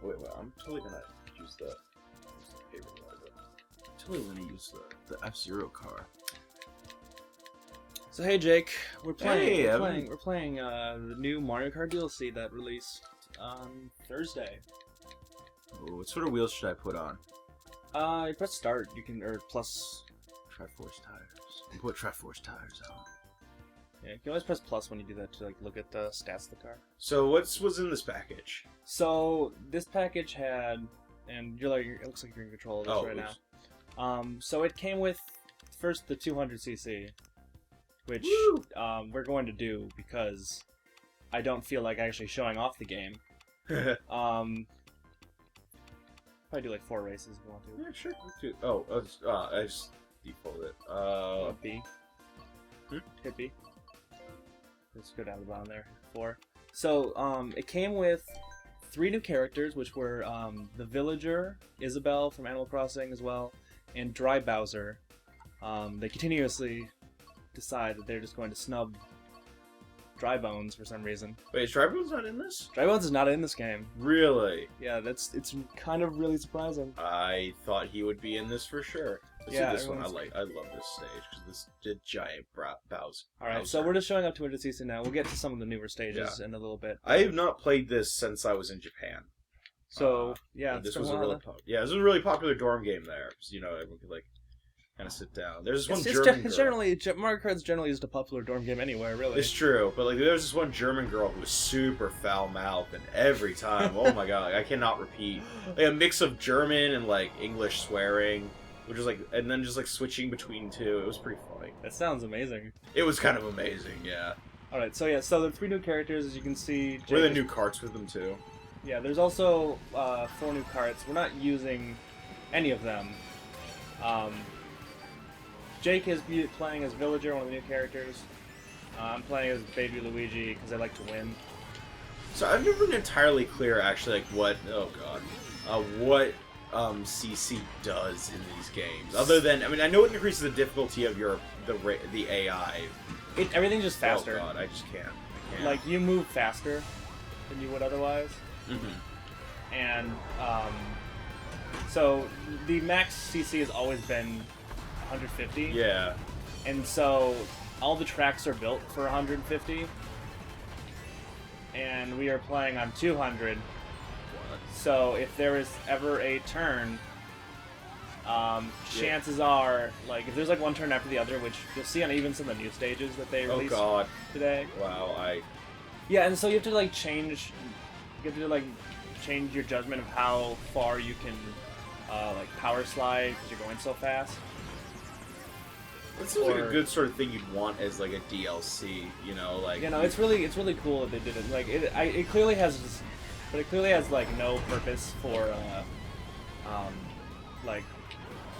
Wait, I'm totally gonna use the paper logo. I'm totally gonna use the F-Zero car. So hey Jake, we're playing the new Mario Kart DLC that released on Thursday. Ooh, what sort of wheels should I put on? You press start, or plus Triforce tires. I'll put Triforce tires on. Yeah, you can always press plus when you do that to like look at the stats of the car. So what's in this package? So this package had, and it looks like you're in control of this right now. So it came with first the 200cc, which we're going to do because I don't feel like actually showing off the game. Probably do like 4 races if you want to. Yeah, sure. I just default it. B. Hit B. Let's go down to the bottom there. 4. So it came with 3 new characters, which were the Villager, Isabelle from Animal Crossing as well, and Dry Bowser. They continuously decide that they're just going to snub Dry Bones for some reason. Wait, is Dry Bones not in this? Dry Bones is not in this game. Really? Yeah, it's kind of really surprising. I thought he would be in this for sure. Let's do this one. I love this stage because this giant Bowser. All right, so we're just showing up 200cc now. We'll get to some of the newer stages in a little bit. I have not played this since I was in Japan. So this was a really this was a really popular dorm game there. You know, everyone could like kind of sit down. There's this one German girl. Generally, Mario Kart's generally just a popular dorm game anywhere, really. It's true, but like there's this one German girl who was super foul-mouthed, and every time, oh my god, like, I cannot repeat. Like a mix of German and like English swearing, which is like, and then just like switching between two. It was pretty funny. That sounds amazing. It was kind of amazing, yeah. All right, so so there are 3 new characters, as you can see. What are the new karts with them too? Yeah, there's also 4 new karts. We're not using any of them. Jake is playing as Villager, one of the new characters. I'm playing as Baby Luigi because I like to win. So I've never been entirely clear, actually, like what what CC does in these games. Other than, I mean, I know it increases the difficulty of the AI. Everything's just faster. Oh god, I just can't. Like you move faster than you would otherwise. Mm-hmm. And so the max CC has always been 150. Yeah. And so all the tracks are built for 150. And we are playing on 200. What? So if there is ever a turn, chances are, like, if there's like one turn after the other, which you'll see on even some of the new stages that they released today. Wow, Yeah, and so you have to like change your judgment of how far you can like power slide because you're going so fast. That seems like a good sort of thing you'd want as like a DLC, you know, like. You know, it's really cool that they did it. Like it clearly has, but it clearly has like no purpose for like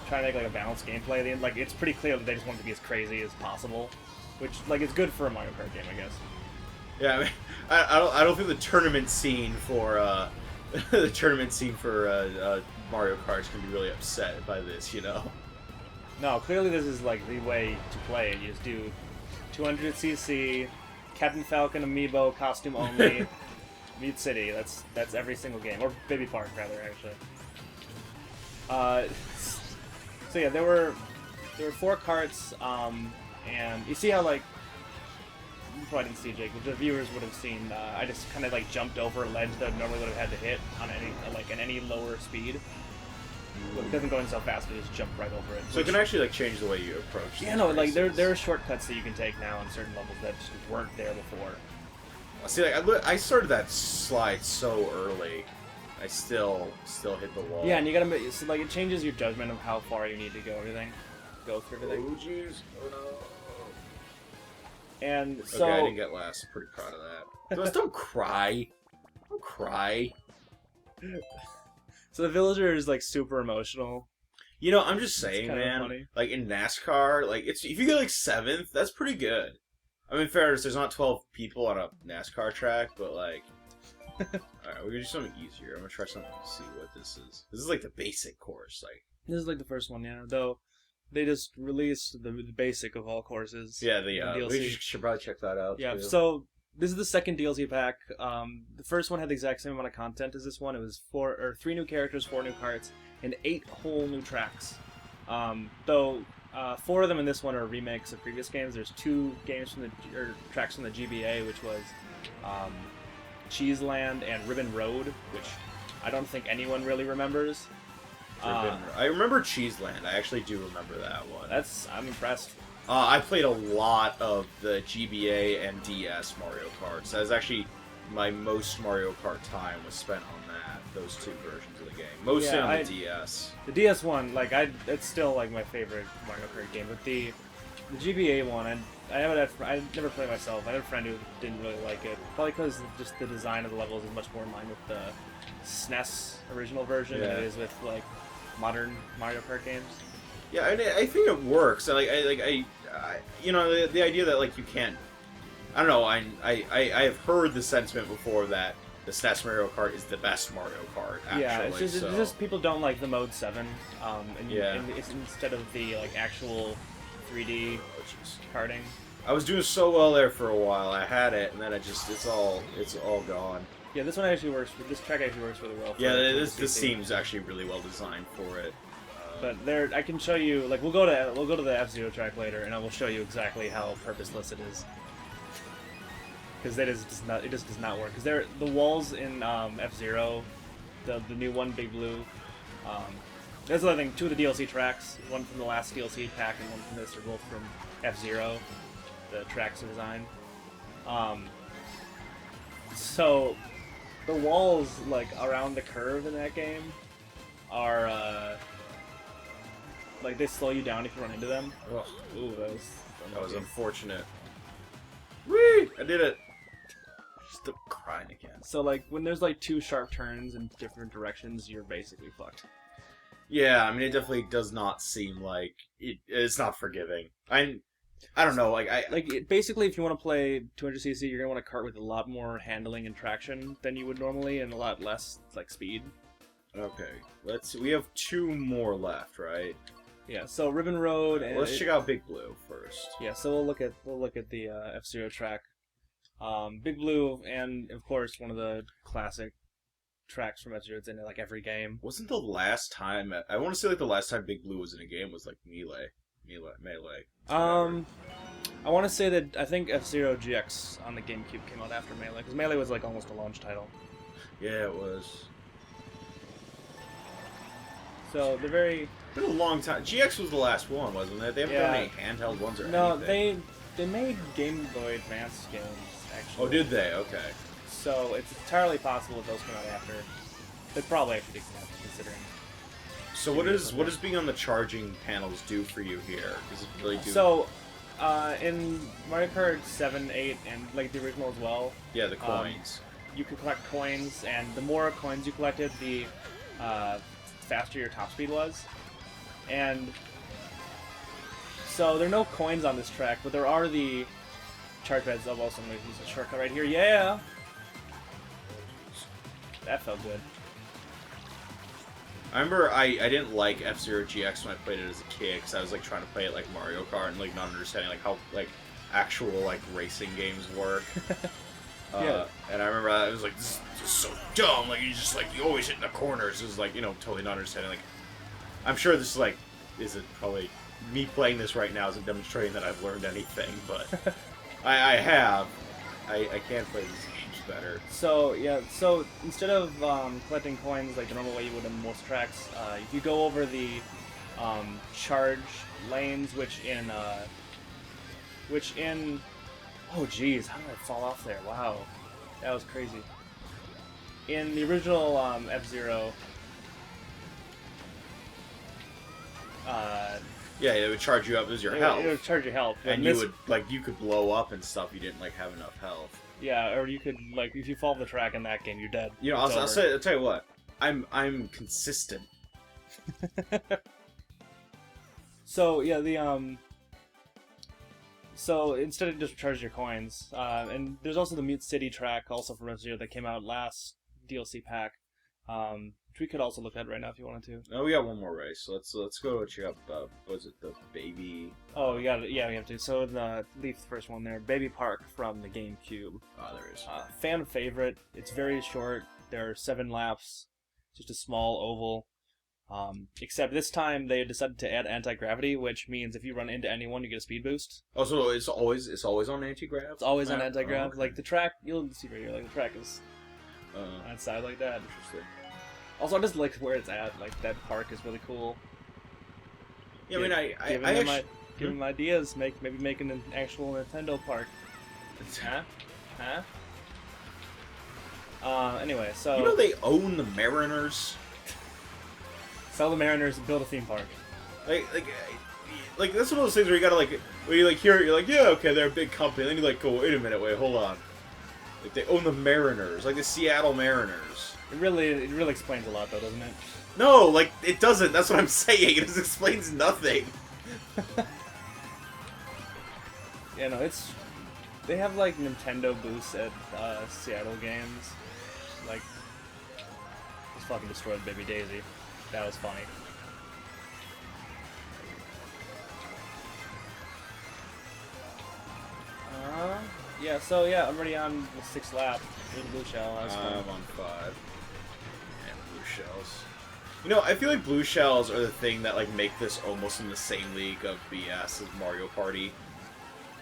trying to make like a balanced gameplay at the end. Like it's pretty clear that they just want it to be as crazy as possible, which like is good for a Mario Kart game, I guess. Yeah, I mean, I don't think the tournament scene for Mario Kart can be really upset by this, you know. No, clearly this is like the way to play it. You just do 200cc, Captain Falcon amiibo costume only, Mute City. That's every single game, or Baby Park rather, actually. So yeah, there were 4 karts, and you see how like you probably didn't see, Jake, but the viewers would have seen. I just kind of like jumped over a ledge that I normally would have had to hit on any lower speed. But it doesn't go in so fast; it just jump right over it. So it can actually like change the way you approach. Yeah, no, like there are shortcuts that you can take now on certain levels that just weren't there before. See, like I started that slide so early, I still hit the wall. Yeah, and you gotta so like it changes your judgment of how far you need to go through everything. Oh jeez! Oh no! And so okay, I didn't get last. I'm pretty proud of that. Just don't cry. Don't cry. So the Villager is like super emotional. You know, I'm just saying, man. Funny. Like in NASCAR, like if you get like 7th, that's pretty good. I mean, fairness, there's not 12 people on a NASCAR track, but like, all right, we're gonna do something easier. I'm gonna try something to see what this is. This is like the basic course, like. This is like the first one, yeah. Though they just released the basic of all courses. Yeah, we should probably check that out. Yeah, too. so this is the second DLC pack. The first one had the exact same amount of content as this one. It was 3 new characters, 4 new karts, and 8 whole new tracks. Though 4 of them in this one are remakes of previous games. There's 2 games tracks from the GBA, which was Cheeseland and Ribbon Road, which I don't think anyone really remembers. I remember Cheeseland. I actually do remember that one. I'm impressed. I played a lot of the GBA and DS Mario Karts. That was actually my most Mario Kart time was spent on those 2 versions of the game. Mostly on the DS. The DS one, it's still like my favorite Mario Kart game. But the GBA one, I never played myself. I had a friend who didn't really like it. Probably because just the design of the levels is much more in line with the SNES original version than it is with like modern Mario Kart games. Yeah, I think it works. The idea that like you can't. I don't know. I have heard the sentiment before that the SNES Mario Kart is the best Mario Kart. Actually, yeah, it's just people don't like the Mode 7. And it's instead of the like actual 3D karting. I was doing so well there for a while. I had it, and then it's all gone. Yeah, this track actually works really well. Yeah, this seems actually really well designed for it. But I can show you. Like, we'll go to the F-Zero track later, and I will show you exactly how purposeless it is. Because it just does not work. Because the walls in F-Zero, the new one, Big Blue. That's the other thing. 2 of the DLC tracks, one from the last DLC pack and one from this, are both from F-Zero. The tracks are designed. So the walls like around the curve in that game are like they slow you down if you run into them. Ugh. Ooh, that was unfortunate. Whee! I did it. Still crying again. So like when there's like 2 sharp turns in different directions, you're basically fucked. Yeah, I mean it definitely does not seem like it's not forgiving. I don't know, basically if you want to play 200cc, you're gonna want a kart with a lot more handling and traction than you would normally, and a lot less like speed. Okay, we have 2 more left, right? Yeah, so Ribbon Road. And let's check out Big Blue first. Yeah, so we'll look at the F-Zero track, Big Blue, and of course one of the classic tracks from F-Zero. It's in like every game. Wasn't the last time I want to say like the last time Big Blue was in a game was like Melee. I want to say that I think F-Zero GX on the GameCube came out after Melee, because Melee was like almost a launch title. Yeah, it was. So they're very. It's been a long time. GX was the last one, wasn't it? They haven't done any handheld ones or anything. No, they made Game Boy Advance games actually. Oh, did they? Okay. So it's entirely possible that those came out after. They probably actually did come out, considering. So what does being on the charging panels do for you here? Does it really do? So, in Mario Kart 7, 8, and like the original as well. Yeah, the coins. You could collect coins, and the more coins you collected, the faster your top speed was. And so there are no coins on this track, but there are the charge pads. I'm also going to use a shortcut right here. Yeah, that felt good. I remember I didn't like F-Zero GX when I played it as a kid because I was like trying to play it like Mario Kart and like not understanding like how like actual like racing games work. Yeah. And I remember I was like, this is so dumb. Like you always hit in the corners. It was like, totally not understanding. Like I'm sure this isn't probably me playing this right now isn't demonstrating that I've learned anything, but I have. I can play these games better. So yeah, so instead of collecting coins like the normal way you would in most tracks, if you go over the charge lanes, which in oh geez, how did I fall off there? Wow, that was crazy. In the original F-Zero, yeah, it would charge you up as your health. It would charge your health, and you could blow up and stuff. You didn't have enough health. Yeah, or you could if you fall off the track in that game, you're dead. I'll tell you what. I'm consistent. So yeah, so instead of just charging your coins, and there's also the Mute City track, also from F-Zero, that came out last DLC pack. Which we could also look at right now if you wanted to. Oh, we got one more race. So let's go check out. Was it the baby? Oh, we have to. So leave the first one there. Baby Park from the GameCube. Oh, there is. Fan favorite. It's very short. There are 7 laps. Just a small oval. Except this time they decided to add anti-gravity, which means if you run into anyone, you get a speed boost. Oh, so it's always on anti-grav? It's always on anti-grav. Oh, okay. Like the track, you'll see right here. Like the track is on its side like that. Interesting. Also, I just like where it's at. Like that park is really cool. Yeah, I mean, I give them ideas. Maybe making an actual Nintendo park. Huh? Anyway, so you know they own the Mariners. Sell the Mariners and build a theme park. Like that's one of those things where you gotta where you hear it, you're like, yeah, okay, they're a big company. And then you go, wait a minute, hold on. Like they own the Mariners, like the Seattle Mariners. It really explains a lot, though, doesn't it? No, like it doesn't. That's what I'm saying. It just explains nothing. Yeah, no, they have like Nintendo booths at Seattle games. Like, just fucking destroyed Baby Daisy. That was funny. Yeah, so yeah, I'm already on the 6th lap with the blue shell. I'm on 5. And blue shells. You know, I feel like blue shells are the thing that make this almost in the same league of BS as Mario Party.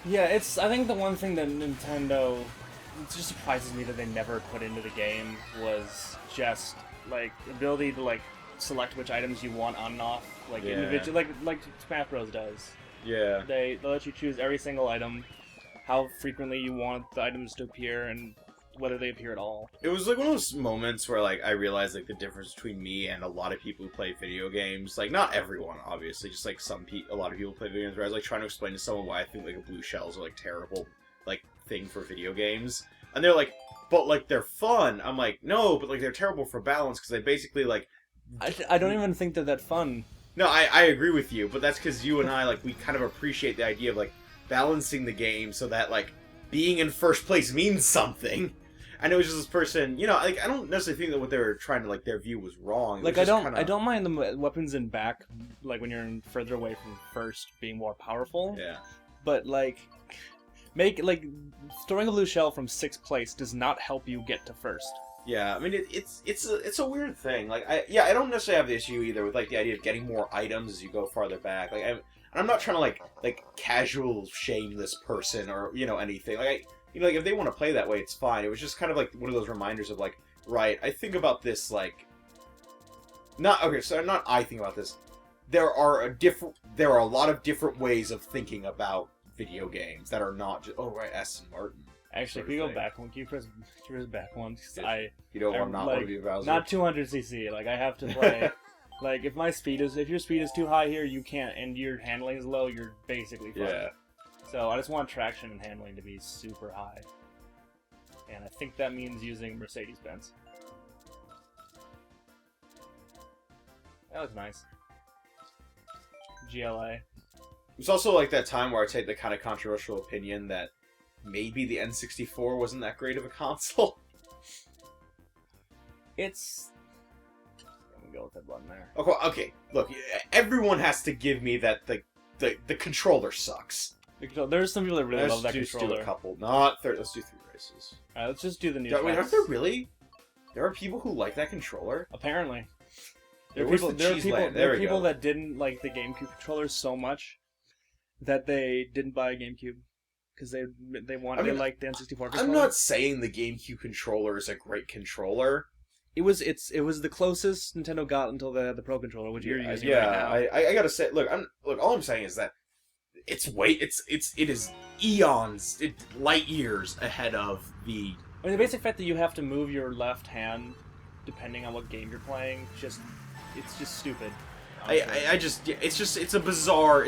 Yeah, I think the one thing that Nintendo, it just surprises me that they never put into the game was just the ability to select which items you want on and off, individually, like Smash Bros does. Yeah. They let you choose every single item, how frequently you want the items to appear, and whether they appear at all. It was one of those moments where I realized the difference between me and a lot of people who play video games. Not everyone, obviously, just a lot of people play video games. Where I was trying to explain to someone why I think a blue shells are terrible thing for video games, and they're like, but they're fun. I'm like, no, but they're terrible for balance because they basically I don't even think they're that fun. No, I agree with you, but that's because you and I we kind of appreciate the idea of balancing the game so that being in first place means something. And it was just this person, I don't necessarily think that what they were trying to their view was wrong. I don't mind the weapons in back, when you're further away from first, being more powerful. Yeah. But throwing a blue shell from 6th place does not help you get to first. Yeah, I mean it's a weird thing. I don't necessarily have the issue either with the idea of getting more items as you go farther back. I'm not trying to casual shame this person or anything. If they want to play that way, it's fine. It was just kind of one of those reminders of right, I think about this not I think about this. There are a lot of different ways of thinking about video games that are not just Aston Martin. Actually, if you go back one, can you press back one? You don't want to be Bowser. Not 200cc. I have to play. If your speed is too high here, you can't, and your handling is low, you're basically fine. Yeah. So I just want traction and handling to be super high. And I think that means using Mercedes-Benz. That looks nice. GLA. It's also that time where I take the kind of controversial opinion that maybe the N64 wasn't that great of a console. It's... I'm gonna go with that button there. Okay, look, everyone has to give me that the controller sucks. There's some people that really love that controller. Let's do a couple. Not 3. Let's do 3 races. Alright, let's just do the new. Wait, aren't there really? There are people who like that controller? Apparently. There are people that didn't like the GameCube controller so much that they didn't buy a GameCube because they liked the N64 controller. I'm not saying the GameCube controller is a great controller. It was the closest Nintendo got until the Pro controller, which you're using right now. I gotta say, look, all I'm saying is that it is eons, light years ahead of the. I mean, the basic fact that you have to move your left hand depending on what game you're playing, it's just stupid. It's a bizarre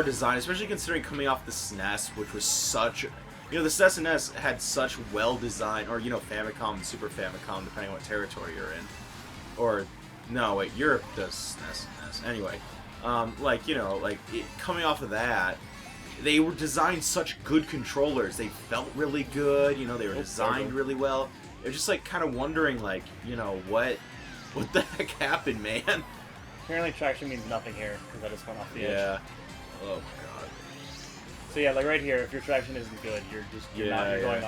design, especially considering coming off the SNES, which was such. The SNES and NES had such well-designed, or, Famicom and Super Famicom, depending on what territory you're in. Or, no, wait, Europe does SNES and NES. Anyway, coming off of that, they were designed such good controllers. They felt really good, they were designed really well. It was just, kind of wondering, what What the heck happened, man? Apparently traction means nothing here, because I just went off the edge. Yeah. Oh my god. So yeah, like right here, if your traction isn't good, you're going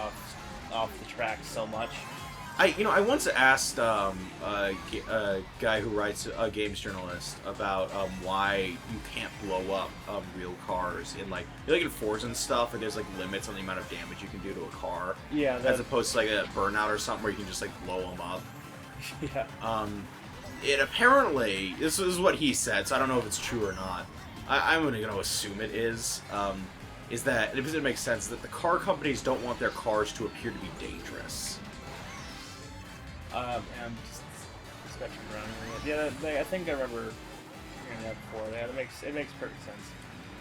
off the track so much. I once asked a guy who writes a games journalist about why you can't blow up real cars in like in Forza and stuff, where there's like limits on the amount of damage you can do to a car. Yeah. As opposed to like a Burnout or something where you can just like blow them up. Yeah. It apparently, this is what he said, so I don't know if it's true or not. I'm going to assume it is that, because it makes sense, that the car companies don't want their cars to appear to be dangerous. And I'm just sketching around here. Yeah, I think I remember hearing that before. Yeah, it makes perfect sense.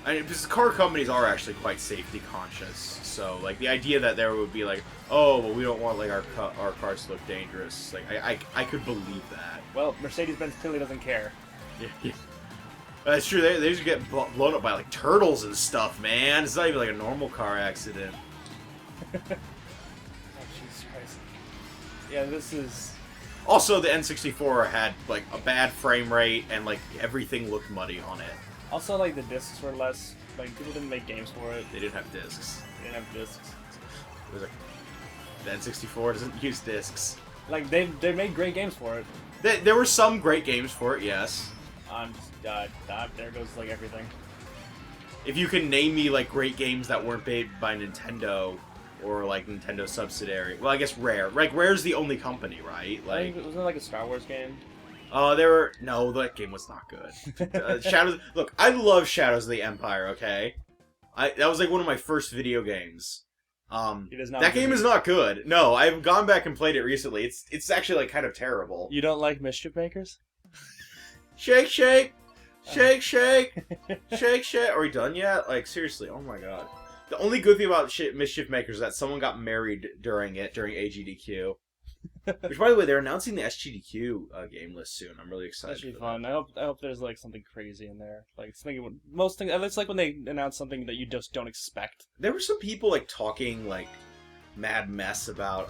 I mean, because car companies are actually quite safety conscious, so like the idea that there would be like, oh, well, we don't want like our cars to look dangerous, like I could believe that. Well, Mercedes-Benz clearly doesn't care. Yeah. That's true. They just get blown up by like turtles and stuff, man. It's not even like a normal car accident. Oh Jesus Christ! Yeah, this is. Also, the N64 had like a bad frame rate and like everything looked muddy on it. Also, like, the discs were less... Like, people didn't make games for it. They didn't have discs. They didn't have discs. It was like... The N64 doesn't use discs. Like, they made great games for it. There were some great games for it, yes. There goes, like, everything. If you can name me, like, great games that weren't made by Nintendo or, like, Nintendo subsidiary... Well, I guess Rare. Like, Rare's the only company, right? Like, wasn't it, like, a Star Wars game? No, that game was not good. Shadows. Look, I love Shadows of the Empire. Okay, that was like one of my first video games. That game is not good. No, I've gone back and played it recently. It's actually like kind of terrible. You don't like Mischief Makers? Shake, shake, shake, shake, shake, shake. Are we done yet? Like seriously? Oh my god. The only good thing about Mischief Makers is that someone got married during AGDQ. Which, by the way, they're announcing the SGDQ game list soon. I'm really excited. That should be fun. I hope there's like something crazy in there. Like something. Most things. It's like when they announce something that you just don't expect. There were some people like talking like mad mess about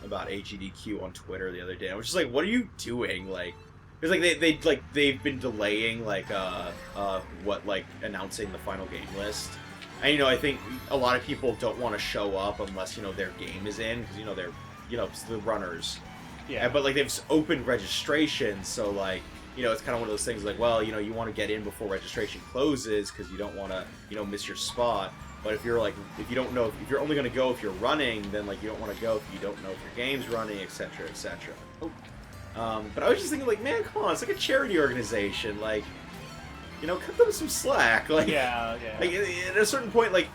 AGDQ on Twitter the other day. I was just like, what are you doing? Like, it's like they've been delaying announcing the final game list. And I think a lot of people don't want to show up unless their game is in because they're it's the runners. Yeah. But like they've opened registration, so like it's kind of one of those things like, well, you want to get in before registration closes because you don't want to miss your spot. But if you're if you don't know if you're only going to go if you're running, then like you don't want to go if you don't know if your game's running, etc., etc. Oh. But I was just thinking like, man, come on, it's like a charity organization, like cut them some slack, like yeah. Like at a certain point, like.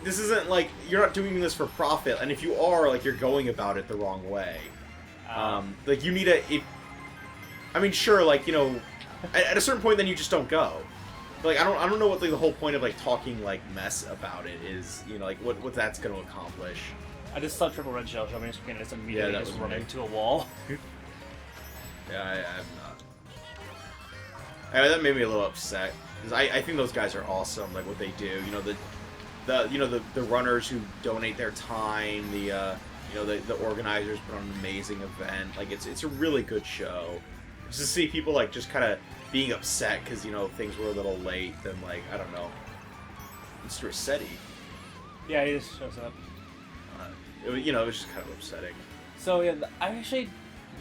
This isn't like you're not doing this for profit, and if you are, like you're going about it the wrong way. Like you need I mean, sure, like at a certain point, then you just don't go. Like I don't know what the whole point of like talking like mess about it is. Like what that's going to accomplish. I just saw Triple Red Shell jumping screen and it's immediately just running into a wall. Yeah, I'm not. That made me a little upset because I think those guys are awesome. Like what they do, the runners who donate their time, the organizers put on an amazing event. Like it's a really good show. Just to see people like just kind of being upset because things were a little late. Then like I don't know, Mr. Rossetti. Yeah, he just shows up. It was just kind of upsetting. So yeah, I actually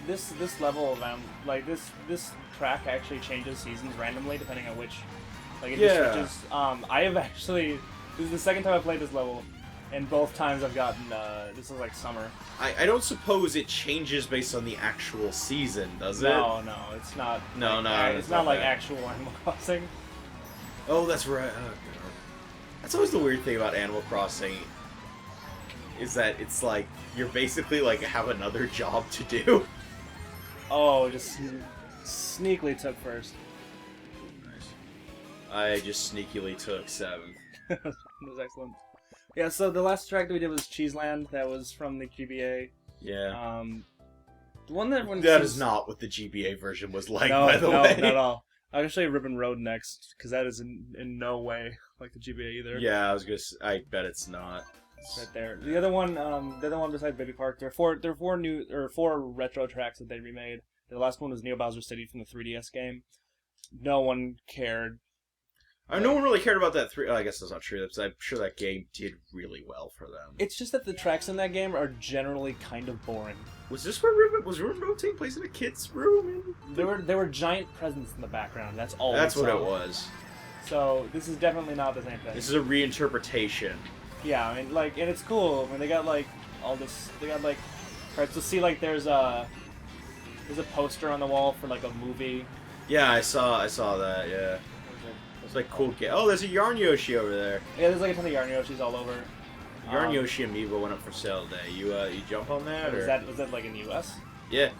this level of like this track actually changes seasons randomly depending on which. Like it just switches. I have actually. This is the second time I played this level, and both times I've gotten, this is like summer. I don't suppose it changes based on the actual season, does it? No, it's not. No, it's not like actual Animal Crossing. Oh, that's right. Oh, that's always the weird thing about Animal Crossing, is that it's like, you're basically like, have another job to do. Oh, just sneakily took first. Nice. I just sneakily took 7th. That was excellent. Yeah, so the last track that we did was Cheeseland. That was from the GBA. Yeah. The one that is not what the GBA version was like, no, by the way. No, not at all. I'll actually Ribbon Road next, because that is in no way like the GBA either. Yeah, I bet it's not. It's right there. The other one besides Baby Park, there are four retro tracks that they remade. The last one was Neo Bowser City from the 3DS game. No one cared. No one really cared about that three. Oh, I guess that's not true. I'm sure that game did really well for them. It's just that the tracks in that game are generally kind of boring. Was this where Rainbow taking place in a kid's room? There were giant presents in the background. That's all. That's what it was. So this is definitely not the same thing. This is a reinterpretation. Yeah, I mean, and it's cool. I mean, they got all this. They got right. So see, there's a poster on the wall for a movie. Yeah, I saw that. Yeah. It's cool game. Oh, there's a Yarn Yoshi over there. Yeah, there's a ton of Yarn Yoshis all over. Yarn Yoshi Amiibo went up for sale today. You jump on that? Was that in the U.S.? Yeah.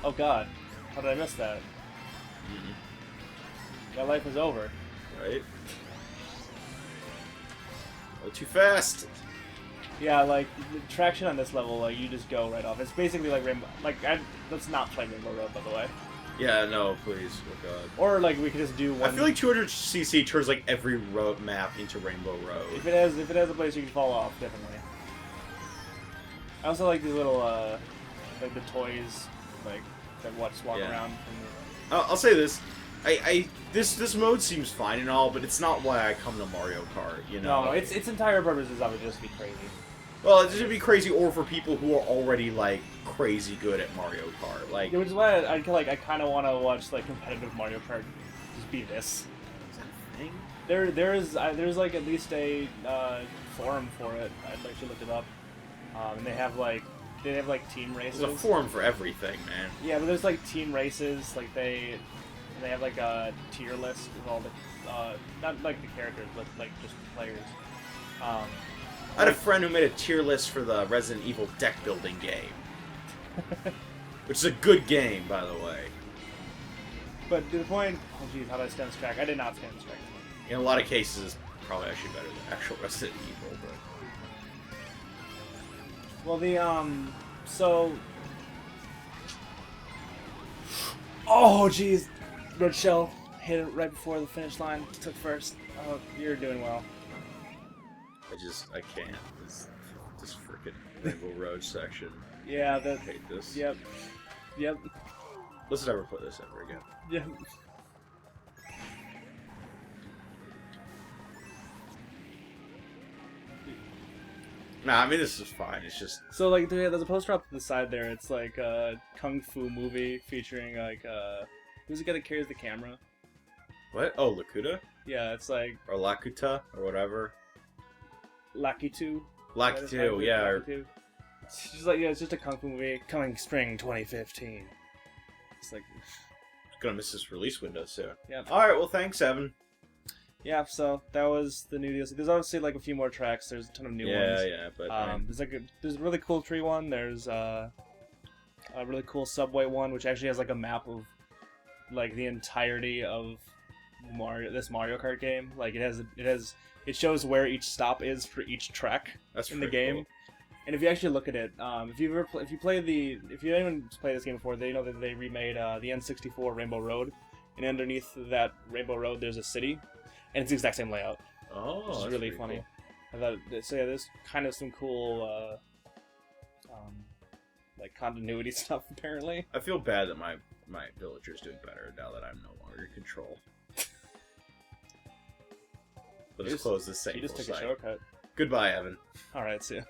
Oh God, how did I miss that? My life is over. Right. Oh, too fast. Yeah, the traction on this level, you just go right off. It's basically like Rainbow. Let's not play Rainbow Road, by the way. Yeah, no, please. Oh God. Or we could just do one. I feel like 200cc turns every road map into Rainbow Road. If it has a place you can fall off, definitely. I also like these little the toys that walk around. I'll say this. This mode seems fine and all, but it's not why I come to Mario Kart, you know? No, its entire purpose is obviously just to be crazy. Well, it's just be crazy, or for people who are already crazy good at Mario Kart, Yeah, which is why I kind of want to watch competitive Mario Kart. Just be this. Is that a thing? There's at least a forum for it. I should look it up. And they have team races. There's a forum for everything, man. Yeah, but there's team races. They have a tier list of all the not the characters, but just the players. I had a friend who made a tier list for the Resident Evil deck building game. Which is a good game, by the way. But to the point... Oh, jeez, how did I stand this track? I did not stand this track. In a lot of cases, it's probably actually better than actual Resident Evil, but... Well, so... Oh, jeez! Red Shell hit it right before the finish line. Took first. Oh, you're doing well. I can't. This frickin' Rainbow Road section. Yeah, I hate this. Yep. Let's never play this ever again. Yep. Nah, I mean, this is fine. It's just... So, there's a poster up to the side there. It's a kung fu movie featuring, who's the guy that carries the camera? What? Oh, Lakuta? Yeah, it's Or Lakuta, or whatever. Lakitu. Lakitu, yeah. Lakitu. She's it's just a kung fu movie coming spring 2015. It's Gonna miss this release window soon. Yeah. Alright, well, thanks, Evan. Yeah, so that was the new DLC. There's obviously a few more tracks. There's a ton of new ones. Yeah, but... there's a really cool tree one. There's a really cool subway one, which actually has a map of the entirety of this Mario Kart game. It shows where each stop is for each track in the game. Cool. And if you actually look at it, if anyone's played this game before, they know that they remade the N64 Rainbow Road, and underneath that Rainbow Road there's a city, and it's the exact same layout. Oh, which is really funny. Cool. I thought so. Yeah, there's kind of some cool continuity stuff apparently. I feel bad that my villager's doing better now that I'm no longer in control. Let's close this same. You just took a shortcut. Goodbye, Evan. All right, see ya.